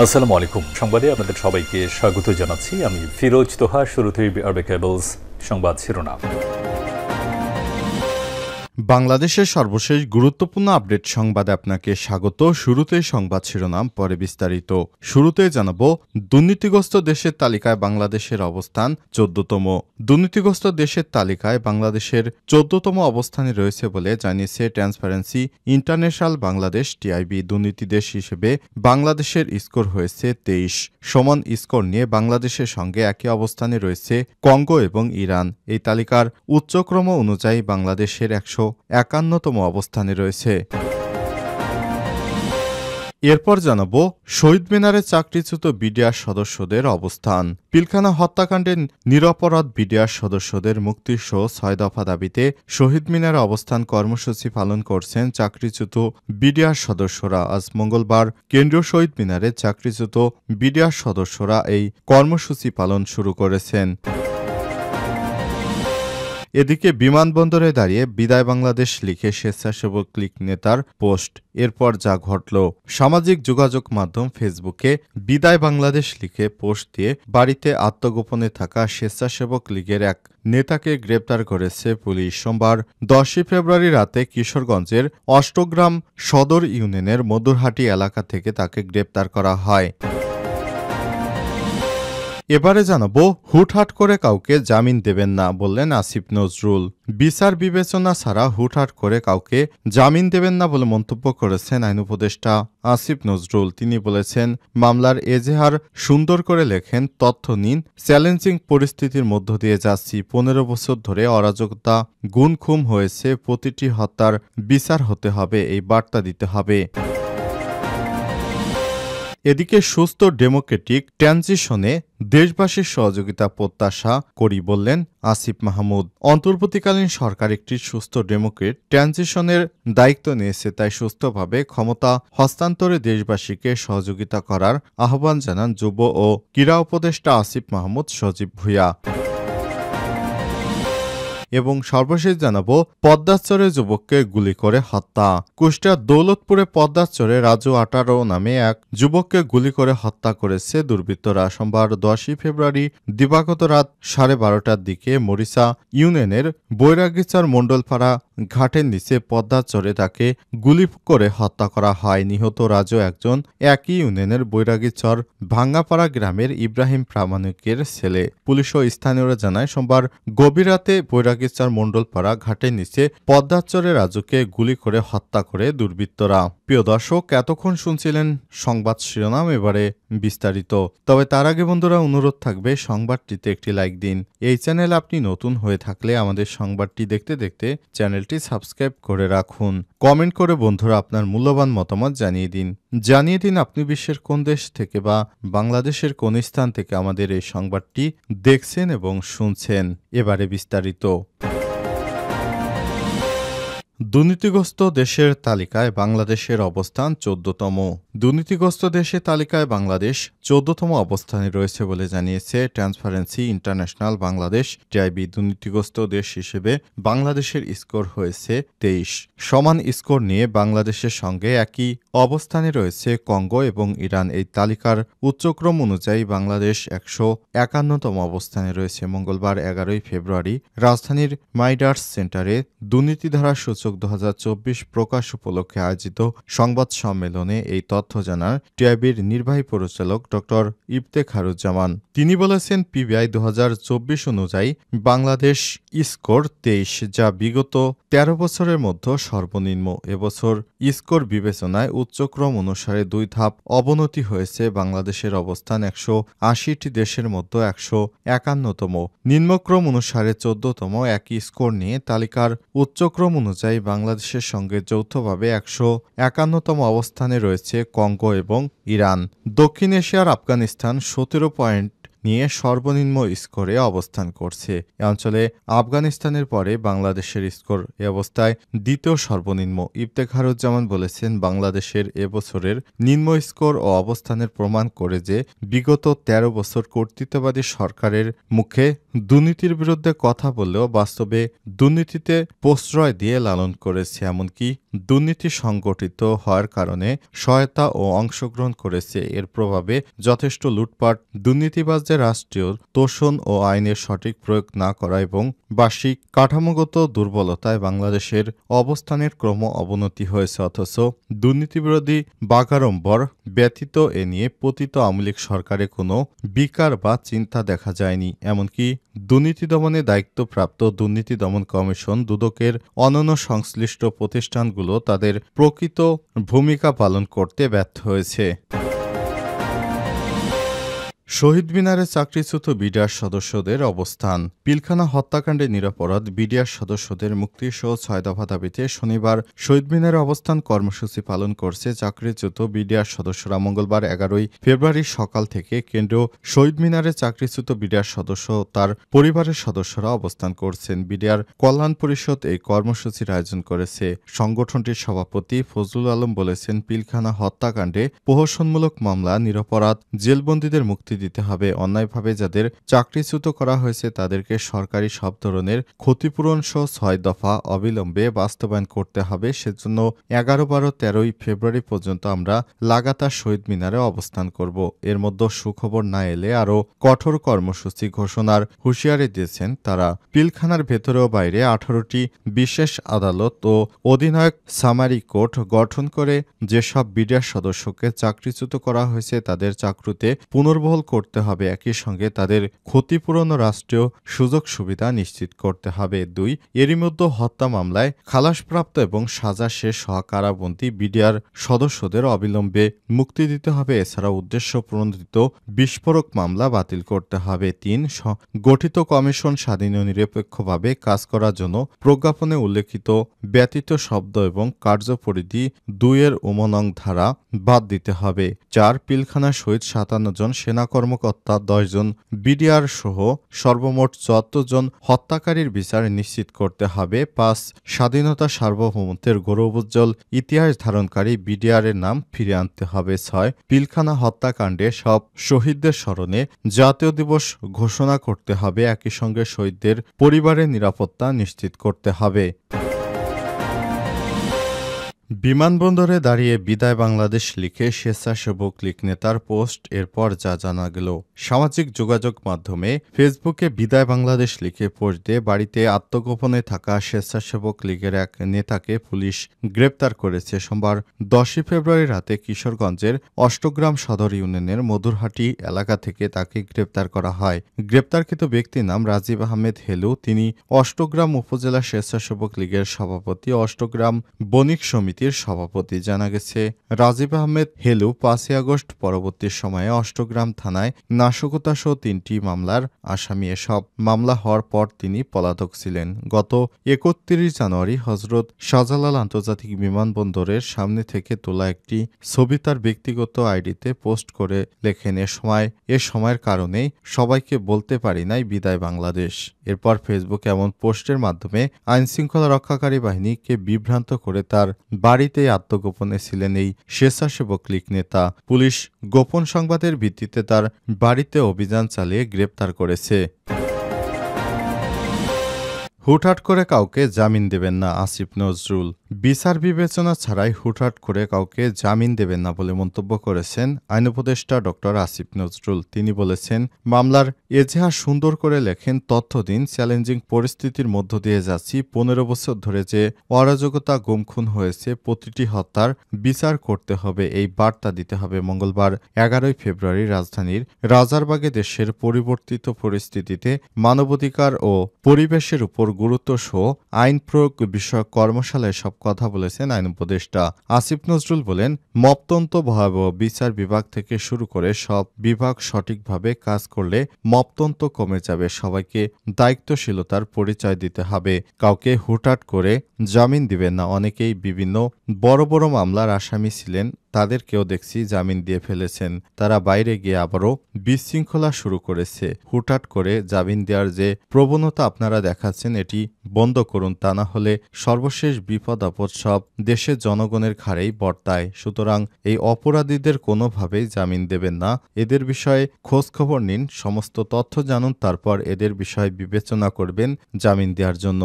আসসালামু আলাইকুম। সংবাদে আপনাদের সবাইকে স্বাগত জানাচ্ছি। আমি ফিরোজ তোহা। শুরুতেই আরবে কেবলস সংবাদ শিরোনাম। বাংলাদেশের সর্বশেষ গুরুত্বপূর্ণ আপডেট সংবাদে আপনাকে স্বাগত। শুরুতেই সংবাদ শিরোনাম, পরে বিস্তারিত। শুরুতেই জানাবো, দুর্নীতিগ্রস্ত দেশের তালিকায় বাংলাদেশের অবস্থান 14তম। দুর্নীতিগ্রস্ত দেশের তালিকায় বাংলাদেশের 14তম অবস্থানে রয়েছে বলে জানিয়েছে ট্রান্সপারেন্সি ইন্টারন্যাশনাল বাংলাদেশ টিআইবি। দুর্নীতি দেশ হিসেবে বাংলাদেশের স্কোর হয়েছে 23। সমান স্কোর নিয়ে বাংলাদেশের সঙ্গে একই অবস্থানে রয়েছে কঙ্গো এবং ইরান। এই তালিকার উচ্চক্রম অনুযায়ী বাংলাদেশের 151তম অবস্থানে রয়েছে। এরপর জানাবো, শহীদ মিনারে চাকরিচ্যুত বিডিআর সদস্যদের অবস্থান। পিলখানা হত্যাকাণ্ডের নিরপরাধ বিডিআর সদস্যদের মুক্তিসহ 6 দফা দাবিতে শহীদ মিনারে অবস্থান কর্মসূচি পালন করছেন চাকরিচ্যুত বিডিআর সদস্যরা। আজ মঙ্গলবার কেন্দ্রীয় শহীদ মিনারে চাকরিচ্যুত বিডিআর সদস্যরা এই কর্মসূচি পালন শুরু করেছেন। এদিকে বিমানবন্দরে দাঁড়িয়ে বিদায় বাংলাদেশ লিখে স্বেচ্ছাসেবক লীগ নেতার পোস্ট। এরপর যা ঘটল, সামাজিক যোগাযোগ মাধ্যম ফেসবুকে বিদায় বাংলাদেশ লিখে পোস্ট দিয়ে বাড়িতে আত্মগোপনে থাকা স্বেচ্ছাসেবক লীগের এক নেতাকে গ্রেপ্তার করেছে পুলিশ। সোমবার 10 ফেব্রুয়ারি রাতে কিশোরগঞ্জের অষ্টগ্রাম সদর ইউনিয়নের মধুরহাটি এলাকা থেকে তাকে গ্রেপ্তার করা হয়। এবারে জানাবো, হুটহাট করে কাউকে জামিন দেবেন না বললেন আসিফ নজরুল। বিচার বিবেচনা ছাড়া হুটহাট করে কাউকে জামিন দেবেন না বলে মন্তব্য করেছেন আইন উপদেষ্টা আসিফ নজরুল। তিনি বলেছেন, মামলার এজেহার সুন্দর করে লেখেন, তথ্য নিন। চ্যালেঞ্জিং পরিস্থিতির মধ্য দিয়ে যাচ্ছি। 15 বছর ধরে অরাজকতা, গুম খুন হয়েছে। প্রতিটি হত্যার বিচার হতে হবে, এই বার্তা দিতে হবে। এদিকে সুস্থ ডেমোক্রেটিক ট্রানজিশনে দেশবাসীর সহযোগিতা প্রত্যাশা করি বললেন আসিফ মাহমুদ। অন্তর্বর্তীকালীন সরকার একটি সুস্থ ডেমোক্রেট ট্রানজিশনের দায়িত্ব নিয়েছে, তাই সুস্থভাবে ক্ষমতা হস্তান্তরে দেশবাসীকে সহযোগিতা করার আহ্বান জানান যুব ও ক্রীড়া উপদেষ্টা আসিফ মাহমুদ সজীব ভূঁইয়া। এবং সর্বশেষ জানাবো, পদ্মাচরে যুবককে গুলি করে হত্যা। কুষ্টিয়ার দৌলতপুরে পদ্মাচরে রাজু 18 নামে এক যুবককে গুলি করে হত্যা করেছে দুর্বৃত্তরা। সোমবার 10 ফেব্রুয়ারি দিবাগত রাত 12:30টার দিকে মরিচা ইউনিয়নের বৈরাগীচর মণ্ডলপাড়া ঘাটের নিচে পদ্মাচরে তাকে গুলি করে হত্যা করা হয়। নিহত রাজু একজন একই ইউনিয়নের বৈরাগীচর ভাঙ্গাপাড়া গ্রামের ইব্রাহিম প্রামাণিকের ছেলে। পুলিশ ও স্থানীয়রা জানায়, সোমবার গভীর রাতে বৈরাগীচর মণ্ডলপাড়া ঘাটের নিচে পদ্মাচরে রাজুকে গুলি করে হত্যা করে দুর্বৃত্তরা। প্রিয় দর্শক, এতক্ষণ শুনছিলেন সংবাদ শিরোনাম, এবারে বিস্তারিত। তবে তার আগে বন্ধুরা, অনুরোধ থাকবে সংবাদটিতে একটি লাইক দিন। এই চ্যানেল আপনি নতুন হয়ে থাকলে আমাদের সংবাদটি দেখতে দেখতে চ্যানেলটি সাবস্ক্রাইব করে রাখুন। কমেন্ট করে বন্ধুরা আপনার মূল্যবান মতামত জানিয়ে দিন আপনি বিশ্বের কোন দেশ থেকে বা বাংলাদেশের কোন স্থান থেকে আমাদের এই সংবাদটি দেখছেন এবং শুনছেন। এবারে বিস্তারিত। দুর্নীতিগ্রস্ত দেশের তালিকায় বাংলাদেশের অবস্থান 14তম। দুর্নীতিগ্রস্ত দেশের তালিকায় বাংলাদেশ 14তম অবস্থানে রয়েছে বলে জানিয়েছে ট্রান্সপারেন্সি ইন্টারন্যাশনাল বাংলাদেশ টিআইবি। দুর্নীতিগ্রস্ত দেশ হিসেবে বাংলাদেশের স্কোর হয়েছে 23। সমান স্কোর নিয়ে বাংলাদেশের সঙ্গে একই অবস্থানে রয়েছে কঙ্গো এবং ইরান। এই তালিকার উচ্চক্রম অনুযায়ী বাংলাদেশ 151তম অবস্থানে রয়েছে। মঙ্গলবার 11 ফেব্রুয়ারি রাজধানীর মাইডার্স সেন্টারে দুর্নীতিধারা সূচক 2024 প্রকাশ উপলক্ষে আয়োজিত সংবাদ সম্মেলনে এই তথ্য জানান টিআইবির নির্বাহী পরিচালক ড ইফতেখারুজ্জামান। তিনি বলেছেন, পিবিআই 2024 অনুযায়ী বাংলাদেশ স্কোর 23, যা বিগত 13 বছরের মধ্যে সর্বনিম্ন। এবছর স্কোর বিবেচনায় উচ্চক্রম অনুসারে 2 ধাপ অবনতি হয়েছে। বাংলাদেশের অবস্থান 180টি দেশের মধ্যে 151তম। নিম্নক্রম অনুসারে 14তম। একই স্কোর নিয়ে তালিকার উচ্চক্রম অনুযায়ী বাংলাদেশের সঙ্গে যৌথভাবে 151তম অবস্থানে রয়েছে কঙ্গো এবং ইরান। দক্ষিণ এশিয়ার আফগানিস্তান 17 পয়েন্ট নিয়ে সর্বনিম্ন স্কোরে অবস্থান করছে। এ অঞ্চলে আফগানিস্তানের পরে বাংলাদেশের স্কোর এ অবস্থায় দ্বিতীয় সর্বনিম্ন। ইফতেখারুজ্জামান বলেছেন, বাংলাদেশের এবছরের নিম্ন স্কোর ও অবস্থানের প্রমাণ করে যে বিগত 13 বছর কর্তৃত্ববাদী সরকারের মুখে দুর্নীতির বিরুদ্ধে কথা বললেও বাস্তবে দুর্নীতিতে প্রশ্রয় দিয়ে লালন করেছে। এমনকি দুর্নীতি সংগঠিত হওয়ার কারণে সহায়তা ও অংশগ্রহণ করেছে। এর প্রভাবে যথেষ্ট লুটপাট, দুর্নীতিবাজদের রাষ্ট্রীয় তোষণ ও আইনের সঠিক প্রয়োগ না করা এবং বার্ষিক কাঠামোগত দুর্বলতায় বাংলাদেশের অবস্থানের ক্রম অবনতি হয়েছে। অথচ দুর্নীতিবিরোধী বাগাড়ম্বর ব্যতীত এ নিয়ে পতিত আওয়ামী লীগ সরকারে কোনো বিকার বা চিন্তা দেখা যায়নি। এমনকি দুর্নীতি দমনে দায়িত্বপ্রাপ্ত দুর্নীতি দমন কমিশন, দুদকের অন্যান্য সংশ্লিষ্ট প্রতিষ্ঠানগুলো তাদের প্রকৃত ভূমিকা পালন করতে ব্যর্থ হয়েছে। শহীদ মিনারে চাকরিচ্যুত বিডিআর সদস্যদের অবস্থান। পিলখানা হত্যাকাণ্ডে নিরপরাধ বিডিআর সদস্যদের মুক্তিসহ ৬ দফা দাবিতে শনিবার শহীদ মিনারে অবস্থান কর্মসূচি পালন করছে চাকরিচ্যুত বিডিআর সদস্যরা। মঙ্গলবার ১১ ফেব্রুয়ারি সকাল থেকে কেন্দ্রীয় শহীদ মিনারে চাকরিচ্যুত বিডিআর সদস্য ও তার পরিবারের সদস্যরা অবস্থান করছেন। বিডিআর কল্যাণ পরিষদ এই কর্মসূচির আয়োজন করেছে। সংগঠনটির সভাপতি ফজলুল আলম বলেছেন, পিলখানা হত্যাকাণ্ডে প্রহসনমূলক মামলা, নিরপরাধ জেলবন্দীদের মুক্তি দিতে হবে। অন্যায়ভাবে যাদের চাকরিচ্যুত করা হয়েছে তাদেরকে সরকারি সব ধরনের ক্ষতিপূরণ সহ ৬ দফা অবিলম্বে বাস্তবায়ন করতে হবে। সেজন্য ১১, ১২, ১৩ ফেব্রুয়ারি পর্যন্ত আমরা লাগাতার শহীদ মিনারে অবস্থান করব। এর মধ্যে সুখবর না এলে আরও কঠোর কর্মসূচি ঘোষণার হুঁশিয়ারি দিয়েছেন তারা। পিলখানার ভেতরে ও বাইরে ১৮টি বিশেষ আদালত ও অধিনায়ক সামারি কোর্ট গঠন করে যেসব বিডিআর সদস্যকে চাকরিচ্যুত করা হয়েছে তাদের চাকরিতে পুনর্বহাল করতে হবে। একই সঙ্গে তাদের ক্ষতিপূরণ ও রাষ্ট্রীয় সুযোগ সুবিধা নিশ্চিত করতে হবে। ২. এরই মধ্যে হত্যা মামলায় খালাসপ্রাপ্ত এবং সাজা শেষ হওয়া কারাবন্দী বিডিআর সদস্যদের অবিলম্বে মুক্তি দিতে হবে। এছাড়া উদ্দেশ্য প্রণোদিত বিস্ফোরক মামলা বাতিল করতে হবে। ৩. গঠিত কমিশন স্বাধীন ও নিরপেক্ষভাবে কাজ করার জন্য প্রজ্ঞাপনে উল্লেখিত ব্যতীত শব্দ এবং কার্যপরিধি ২ এর উমনং ধারা বাদ দিতে হবে। ৪. পিলখানা শহীদ ৫৭ জন সেনা কর্মকর্তা, ১০ জন বিডিআর সহ সর্বমোট ৭৪ জন হত্যাকারীর বিচার নিশ্চিত করতে হবে। ৫. স্বাধীনতা সার্বভৌমত্বের গৌরবোজ্জ্বল ইতিহাস ধারণকারী বিডিআর এর নাম ফিরিয়ে আনতে হবে। ৬. পিলখানা হত্যাকাণ্ডে সব শহীদদের স্মরণে জাতীয় দিবস ঘোষণা করতে হবে। একই সঙ্গে শহীদদের পরিবারের নিরাপত্তা নিশ্চিত করতে হবে। বিমানবন্দরে দাঁড়িয়ে বিদায় বাংলাদেশ লিখে স্বেচ্ছাসেবক লীগ নেতার পোস্ট। এরপর যা জানা গেল, সামাজিক যোগাযোগ মাধ্যমে ফেসবুকে বিদায় বাংলাদেশ লিখে পোস্ট দিয়ে বাড়িতে আত্মগোপনে থাকা স্বেচ্ছাসেবক লীগের এক নেতাকে পুলিশ গ্রেপ্তার করেছে। সোমবার ১০ ফেব্রুয়ারি রাতে কিশোরগঞ্জের অষ্টগ্রাম সদর ইউনিয়নের মধুরহাটি এলাকা থেকে তাকে গ্রেপ্তার করা হয়। গ্রেপ্তারকৃত ব্যক্তির নাম রাজীব আহমেদ হেলু। তিনি অষ্টগ্রাম উপজেলা স্বেচ্ছাসেবক লীগের সভাপতি, অষ্টগ্রাম বণিক সমিতি সভাপতি। জানা গেছে, রাজীব আহমেদ হেলু ৫ই আগস্ট পরবর্তী সময়ে অষ্টগ্রাম থানায় নাশকতা সহ ৩টি মামলার আসামি। এসব মামলা হওয়ার পর তিনি পলাতক ছিলেন। গত ৩১ জানুয়ারি হজরত শাহজালাল আন্তর্জাতিক বিমানবন্দরের সামনে থেকে তোলা একটি ছবি তার ব্যক্তিগত আইডিতে পোস্ট করে লেখেন, এ সময়ের কারণেই সবাইকে বলতে পারি নাই বিদায় বাংলাদেশ। এরপর ফেসবুকে এমন পোস্টের মাধ্যমে আইনশৃঙ্খলা রক্ষাকারী বাহিনীকে বিভ্রান্ত করে তার বাড়িতেই আত্মগোপনে ছিলেন এই স্বেচ্ছাসেবক লীগ নেতা। পুলিশ গোপন সংবাদের ভিত্তিতে তার বাড়িতে অভিযান চালিয়ে গ্রেপ্তার করেছে। হুটহাট করে কাউকে জামিন দেবেন না আসিফ নজরুল। বিচার বিবেচনা ছাড়াই হুটহাট করে কাউকে জামিন দেবেন না বলে মন্তব্য করেছেন আইন উপদেষ্টা ড আসিফ নজরুল। তিনি বলেছেন, মামলার এজাহার সুন্দর করে লেখেন, তথ্য দিন, চ্যালেঞ্জিং পরিস্থিতির মধ্য দিয়ে যাচ্ছি। ১৫ বছর ধরে যে অরাজকতা, গুমখুন হয়েছে, প্রতিটি হত্যার বিচার করতে হবে, এই বার্তা দিতে হবে। মঙ্গলবার ১১ ফেব্রুয়ারি রাজধানীর রাজারবাগে দেশের পরিবর্তিত পরিস্থিতিতে মানবাধিকার ও পরিবেশের উপর গুরুত্ব সহ আইন প্রয়োগ বিষয়ক কর্মশালায় সব কথা বলেছেন আইন উপদেষ্টা আসিফ নজরুল। বলেন, মপতন্ত্র ভয়াবহ, বিচার বিভাগ থেকে শুরু করে সব বিভাগ সঠিকভাবে কাজ করলে মপতন্ত্র কমে যাবে। সবাইকে দায়িত্বশীলতার পরিচয় দিতে হবে। কাউকে হুটহাট করে জামিন দিবেন না। অনেকেই বিভিন্ন বড় বড় মামলার আসামি ছিলেন, তাদেরকেও দেখছি জামিন দিয়ে ফেলেছেন। তারা বাইরে গিয়ে আবারও বিশৃঙ্খলা শুরু করেছে। হুটহাট করে জামিন দেওয়ার যে প্রবণতা আপনারা দেখাচ্ছেন, এটি বন্ধ করুন। তা না হলে সর্বশেষ বিপদ আপদ সব দেশের জনগণের ঘাড়েই বর্তায়। সুতরাং এই অপরাধীদের কোনোভাবেই জামিন দেবেন না। এদের বিষয়ে খোঁজ খবর নিন, সমস্ত তথ্য জানুন, তারপর এদের বিষয়ে বিবেচনা করবেন জামিন দেওয়ার জন্য।